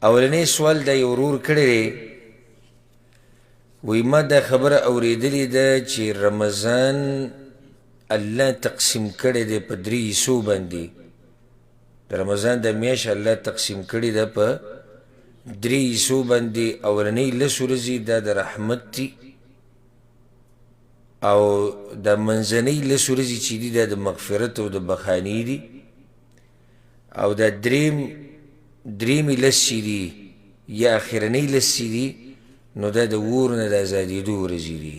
اولنی سوال دا یو ورور کړی دی، وی ما دا خبره اوریدلې ده چې رمضان الله تقسیم کړی دی په 3 حصو باندې. د رمضان د میاشت الله تقسیم کړی ده په 3 حصو باندې. اولنی 10 ورځې دا د رحمت دي، او د منځنۍ 10 ورځې چې دي دا د مغفرت او د بخاني دي، او دا درېمې 10 چې دي یا اخرنۍ 10 چې دي نو دا د اور نه د ازادېدو ورځې دي.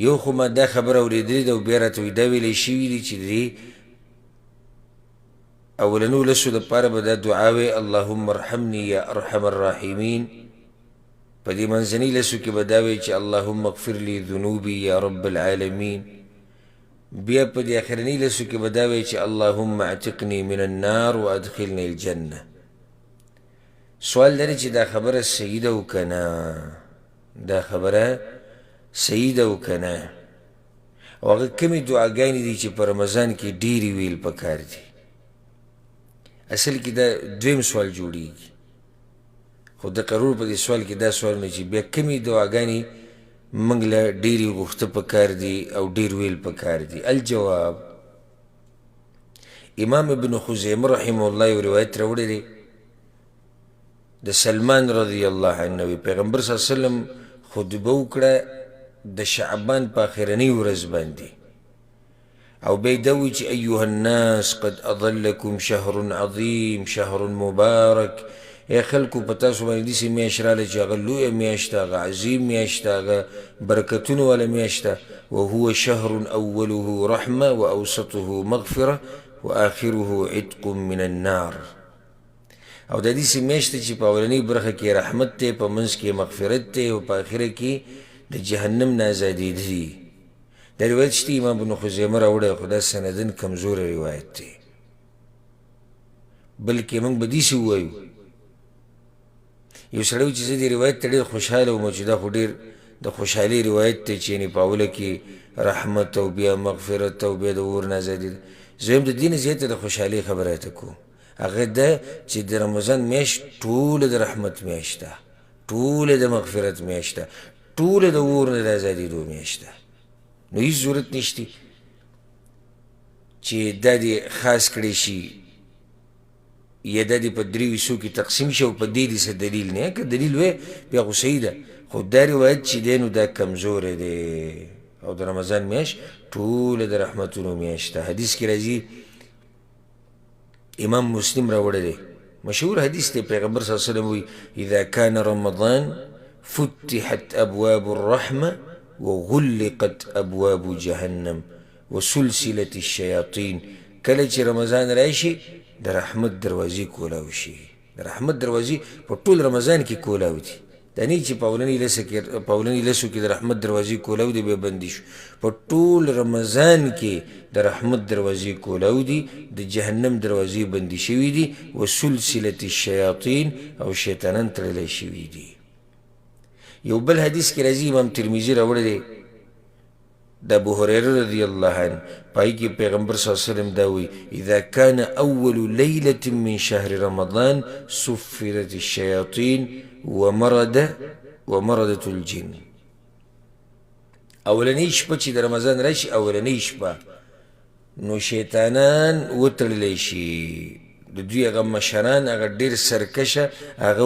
یو خو ما دا خبره اورېدلې ده او بیا راته وایي دا ویلی شوي دي چې د دې اولنو 10 دپاره به دا دعا وی اللهم ارحمني یا ارحم الراحمین. په دې منځنۍ 10 کې به دا وی چې اللهم اغفر لي ذنوبي یا رب العالمین. بیا په دې اخرنۍ 10 کې به دا وی چې اللهم اعتقني من النار وادخلني الجنه. سوال لري چې دا خبره صحیح ده او که نه، دا خبره صحیح ده او که نه، او هغه کومې دعاګانې دي چې په رمضان کې ډېرې ویل پکار دي. اصل کې دا دویم سوال جوړیږي، خو د قرور په دې سوال کې دا سوال نه چې بیا کومې دعاګانې موږ له ډېرې غوښته پکار دي او ډېر ویل پکار دي. الجواب، امام ابن خزیمه رحمه الله یو روایت راوړی دی د سلمان رضی الله عنه. پیغمبر صلی الله علیه وسلم خطبه وکړه د شعبان په اخرنۍ ورځ باندې، او بیا یې دا وایي چې ایها الناس قد اضلکم شهر عظیم شهر مبارک. ای خلکو په تاسو باندې داسې میاشت راغله چې هغه لویه میاشت ده، هغه عظیم میاشت ده، هغه برکتونو والا میاشت ده. وهو شهر اوله رحمه واوسطه مغفره واخره عتق من النار. او د دې میاشت چې په اولنۍ برخه کې رحمت دی، په منځ کې مغفرت دی، او په اخره کې د جهنم نه ازادېدل دي. دا روایت شته امام ابن خزیمه راوړی، خو دا سندن کمزوره روایت دی. بلکې موږ به داسې ووایو یو سړی چې زه دې روایت ته ډېر خوشحاله وم چې دا خو ډېر د خوشحالۍ روایت دی چې یعنې په اوله کې رحمت او بیا مغفرت او بیا د اور نه ازادېدل. زه هم د دې نه زیاته د خوشحالۍ خبره ته کوم. هغه ده چې د رمضان میاشت ټوله د رحمت میاشت ده، ټوله د مغفرت میاشت ده، ټوله د اور نه د ازادېدو میاشت ده. نو هېڅ ضرورت نشته چې دا دې خاص کړی شي یا دا دې په 3 حصو کې تقسیم شي او په دې دې څه دلیل نه. که دلیل وی بیا خو صحیح ده، خو دا روایت چې دی نو دا کمزوری دی. او د رمضان میاشت ټوله د رحمتونو میاشت ده. حدیث کې راځي، امام مسلم راوړی دی، مشهور حدیث دی. پیغمبر صلی الله علیه وسلم وی اذا كان رمضان فتحت ابواب الرحمه وغلقت ابواب جهنم وسلسلت الشياطين. کله چې رمضان راشي د رحمت دروازې کولاو شي. د رحمت دروازې په ټول رمضان کې کولاو دي. دا نه چې په اولنۍ 10 کې د رحمت دروازې کولاو دي بیا بندي شو. په ټول رمضان کې د رحمت دروازې کولاو دي، د جهنم دروازې بندي شوي دي. وسلسلت الشیاطین، او شیطانان تړلی شوي دي. یو بل حدیث کې راځي، امام ترمذي راوړی دی د ابو هریره رضی الله عنه، پای کې پیغمبر صلی الله علیه وسلم دا وی اذا كان اول ليله من شهر رمضان سفرت الشياطين ومردت الجن. اولنۍ شپه چې د رمضان راشي، اولنۍ شپه نو شیطانان وتړلی شي، د دوی هغه مشران هغه ډېر سرکشه هغه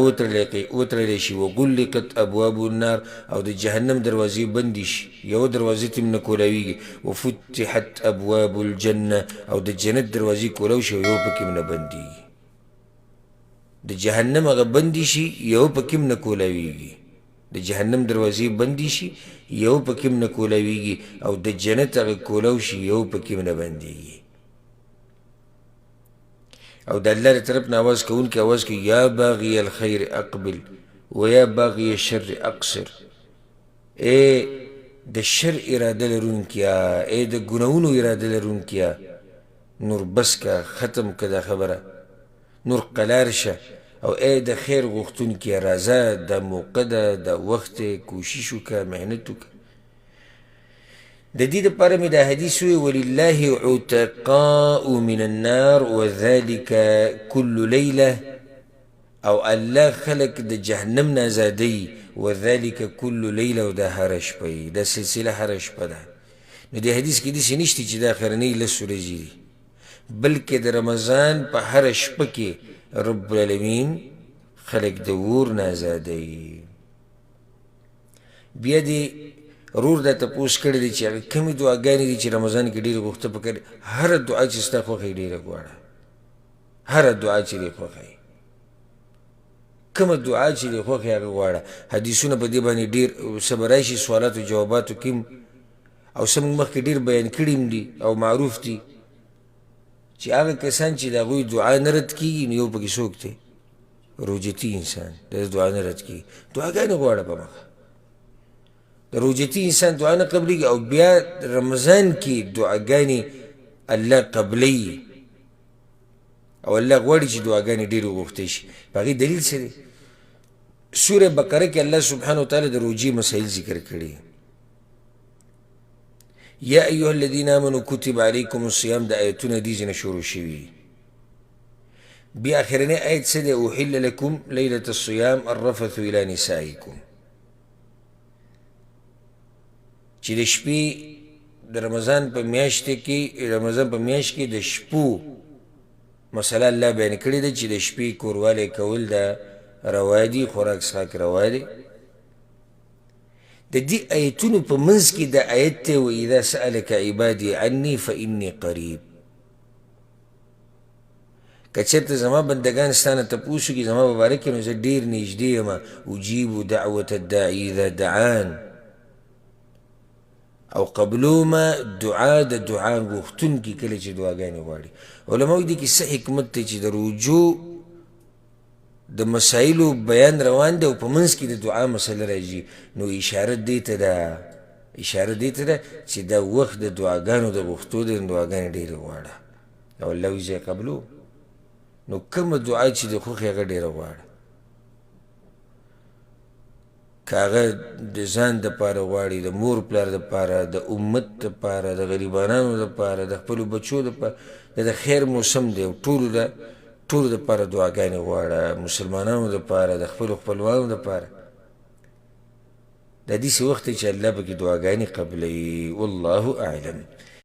وتړلی شي. وغلقت ابواب النار، او د جهنم دروازې بندي شي، یو دروازې ته هم نه کولاویږي. وفتحت ابواب الجنه، او د جنت دروازې کولاو شي، یو پکې هم نه بندېږي. د جهنم هغه بندي شي، یو پکې هم نه کولاویږي. د جهنم دروازې بندي شي، یو پکې هم نه کولاویږي، او د جنت هغه کولاو شي، یو پکې هم نه بندېږي. او د الله له طرف نه اواز کوونکی اواز کوي یا باغی الخیر اقبل و یا باغی الشر اقصر. ای د شر اراده لرونکیا، ای د ګناهونو اراده لرونکیا، نور بس کا، ختم که دا خبره، نور قلار شه. او ای د خیر غوښتونکیا راځه، دا موقع ده، دا وخت کوشش وکړه، محنت وکړه. د دې دپاره مې دا حدیث وی ولله عتقاء من النار وذلك كل لیله، او الله خلق د جهنم نه ازادوي وذلك كل لیله، او دا هره شپه یي، دا سلسله هره شپه ده. نو دې حدیث کې داسې نشته چې دا اخرنۍ لس ورځې دي، بلکې د رمضان په هره شپه کې رب العالمین خلق د اور نه ازادوي. بیا دې رور دا تپوس کړی دی چې هغه کمې دعاګانې دي چې رمضان کې ډېرې غوښته پکار، هره دعا چې ستا خوښه یې ډېره غواړه، هره دعا چې دې خوښه یې، کومه دعا چې دې خوښه یې هغه غواړه. حدیثونه په دې باندې ډېر څه به راشي، سوالاتو جواباتو کې او څه موږ مخکې ډېر بیان کړي دي او معروف دي چې هغه کسان چې د هغوی دعا نه رد کېږي، نو یو پکې څوک دی؟ روجتي انسان، د دعا نه رد کېږي، دعاګانې غواړه په مخه. د روجتي انسان دعا نه قبلېږي، او بیا رمضان کې دعاګانې الله قبلوي، او الله غواړي چې دعاګانې ډېرې وغوښتې شي. په هغې دلیل څه دی؟ سوره بقره کې الله سبحانه وتعالی د روجې مسایل ذکر کړي. یا ایها الذین آمنوا کتب علیکم الصیام، د آیتونه دې ځینې شروع شوي. بیا اخرنی آیت څه دی؟ احل لکم لیلة الصیام الرفث الی نسائکم، چې د شپې د رمضان په میاشت کې د شپو مسله الله بیان کړې ده چې د شپې کوروالی کول دا روا دي، خوراک څښاک روا دی. د دې آیتونو په منځ کې دا آیت دی واذا سألک عبادي عني فإني قریب. که چېرته زما بندګان ستا نه تپوس وکړي زما په باره کې، نو زه ډېر نږدې یم. اجیب دعوة الداعي اذا دعان، او قبلوما دعا د دعا غوښتونکي کله چې دعاګانې غواړي. علماء دې کې څه حکمت دی چې د رجوع د مسایلو بیان روان دی او په منځ کې د دعا مسله راځي، نو اشاره دې ته ده چې دا وخت د دعاګانو د غوښتو دی، دعاګانې ډېرې غواړه، او الله وایي زه یې قبلو. نو کومه دعا چې د خوښې هغه ډېره غواړه، که هغه د ځان دپاره غواړي، د مور پلار دپاره، د امت دپاره، د غریبانانو دپاره، د خپلو بچو دپاره، د خیر موسم دی او ټولو دپاره دعاګانې غواړه، مسلمانانو دپاره، د خپلو خپلوانو دپاره. دا داسې وخت دی چې الله پکې دعاګانې قبلوي. والله اعلم.